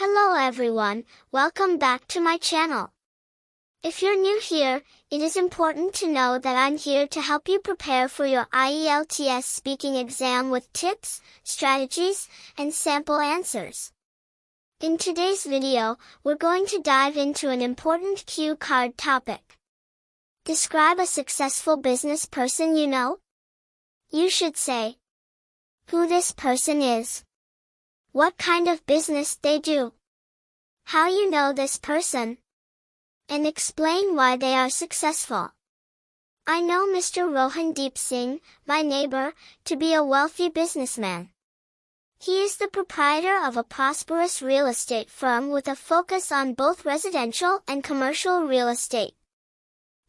Hello everyone, welcome back to my channel. If you're new here, it is important to know that I'm here to help you prepare for your IELTS speaking exam with tips, strategies, and sample answers. In today's video, we're going to dive into an important cue card topic. Describe a successful business person you know. You should say who this person is, what kind of business they do, how you know this person, and explain why they are successful. I know Mr. Rohandeep Singh, my neighbor, to be a wealthy businessman. He is the proprietor of a prosperous real estate firm with a focus on both residential and commercial real estate.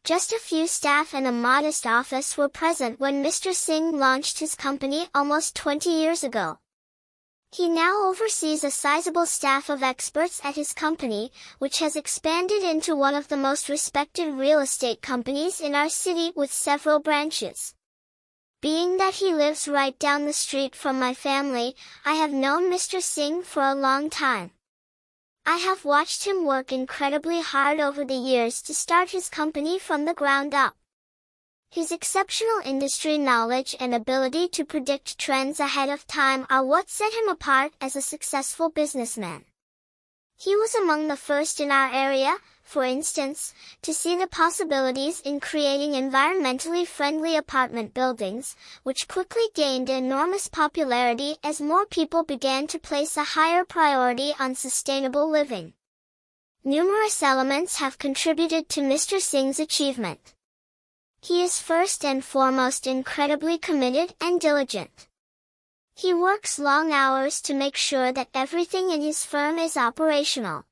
Just a few staff and a modest office were present when Mr. Singh launched his company almost 20 years ago. He now oversees a sizable staff of experts at his company, which has expanded into one of the most respected real estate companies in our city with several branches. Being that he lives right down the street from my family, I have known Mr. Singh for a long time. I have watched him work incredibly hard over the years to start his company from the ground up. His exceptional industry knowledge and ability to predict trends ahead of time are what set him apart as a successful businessman. He was among the first in our area, for instance, to see the possibilities in creating environmentally friendly apartment buildings, which quickly gained enormous popularity as more people began to place a higher priority on sustainable living. Numerous elements have contributed to Mr. Singh's achievement. He is first and foremost incredibly committed and diligent. He works long hours to make sure that everything in his firm is operational.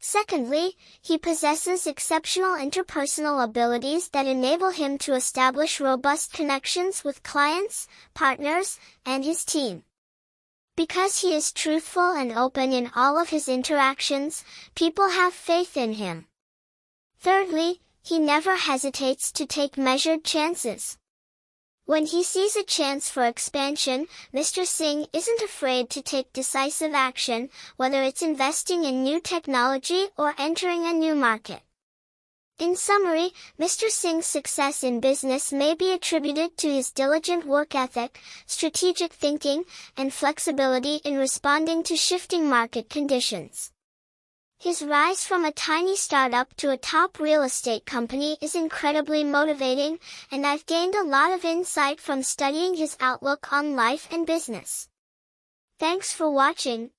Secondly, he possesses exceptional interpersonal abilities that enable him to establish robust connections with clients, partners, and his team. Because he is truthful and open in all of his interactions, people have faith in him. Thirdly, he never hesitates to take measured chances. When he sees a chance for expansion, Mr. Singh isn't afraid to take decisive action, whether it's investing in new technology or entering a new market. In summary, Mr. Singh's success in business may be attributed to his diligent work ethic, strategic thinking, and flexibility in responding to shifting market conditions. His rise from a tiny startup to a top real estate company is incredibly motivating, and I've gained a lot of insight from studying his outlook on life and business. Thanks for watching.